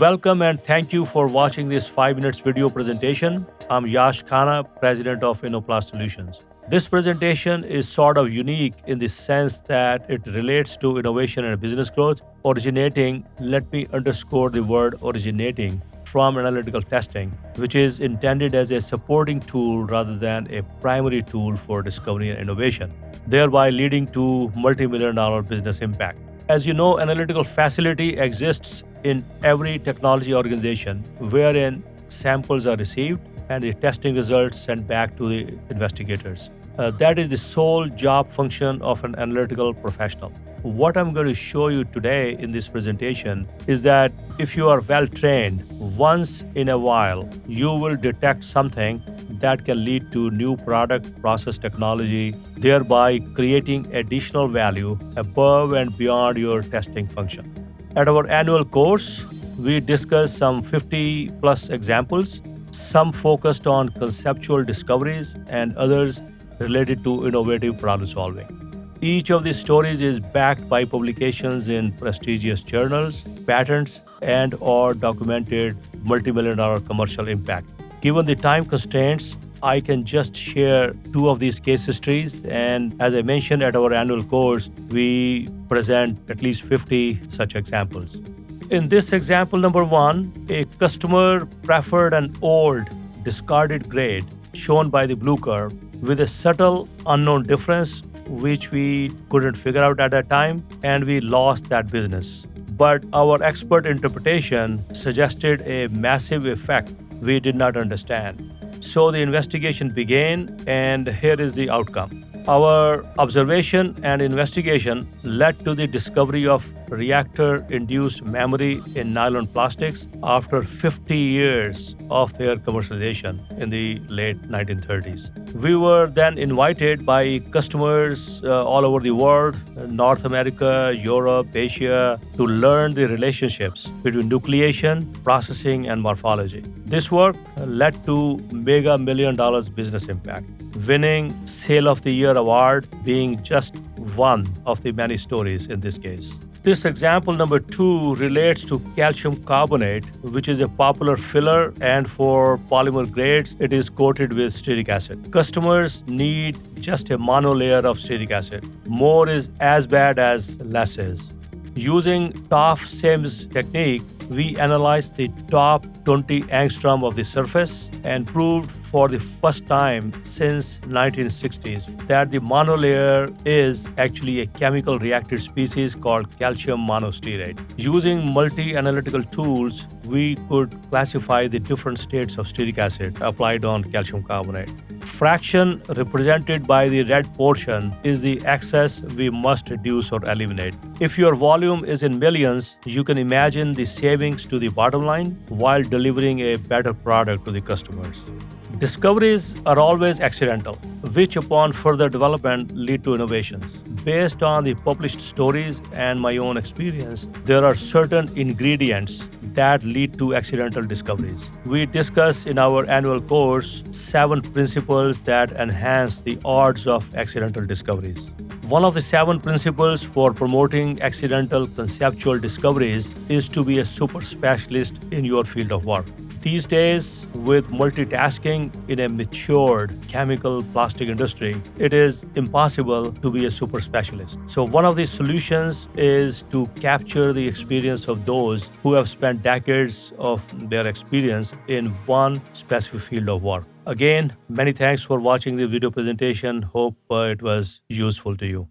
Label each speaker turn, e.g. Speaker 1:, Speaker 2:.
Speaker 1: Welcome and thank you for watching this 5 minutes video presentation. I'm Yash Khanna, President of InnoPlast Solutions. This presentation is sort of unique in the sense that it relates to innovation and business growth, originating, let me underscore the word originating, from analytical testing, which is intended as a supporting tool rather than a primary tool for discovery and innovation, thereby leading to multi-million dollar business impact. As you know, analytical facility exists in every technology organization wherein samples are received and the testing results sent back to the investigators. That is the sole job function of an analytical professional. What I'm going to show you today in this presentation is that if you are well trained, once in a while, you will detect something that can lead to new product process technology, thereby creating additional value above and beyond your testing function. At our annual course, we discuss some 50 plus examples, some focused on conceptual discoveries and others related to innovative problem solving. Each of these stories is backed by publications in prestigious journals, patents, and or documented multi-million dollar commercial impact. Given the time constraints, I can just share two of these case histories. And as I mentioned at our annual course, we present at least 50 such examples. In this example number one, a customer preferred an old, discarded grade shown by the blue curve with a subtle unknown difference which we couldn't figure out at that time, and we lost that business. But our expert interpretation suggested a massive effect we did not understand. So the investigation began, and here is the outcome. Our observation and investigation led to the discovery of reactor-induced memory in nylon plastics after 50 years of their commercialization in the late 1930s. We were then invited by customers all over the world, North America, Europe, Asia, to learn the relationships between nucleation, processing, and morphology. This work led to mega million dollars business impact, winning Sale of the Year award being just one of the many stories in this case. This example number two relates to calcium carbonate, which is a popular filler, and for polymer grades, it is coated with stearic acid. Customers need just a monolayer of stearic acid. More is as bad as less is. Using TOF-SIMS technique, we analyzed the top 20 angstrom of the surface and proved for the first time since 1960s that the monolayer is actually a chemical reactive species called calcium monostearate. Using multi-analytical tools, we could classify the different states of stearic acid applied on calcium carbonate. Fraction represented by the red portion is the excess we must reduce or eliminate. If your volume is in millions, you can imagine the savings to the bottom line while delivering a better product to the customers. Discoveries are always accidental, which upon further development lead to innovations. Based on the published stories and my own experience, there are certain ingredients that lead to accidental discoveries. We discuss in our annual course 7 principles that enhance the odds of accidental discoveries. One of the 7 principles for promoting accidental conceptual discoveries is to be a super specialist in your field of work. These days, with multitasking in a matured chemical plastic industry, it is impossible to be a super specialist. So one of the solutions is to capture the experience of those who have spent decades of their experience in one specific field of work. Again, many thanks for watching the video presentation. Hope it was useful to you.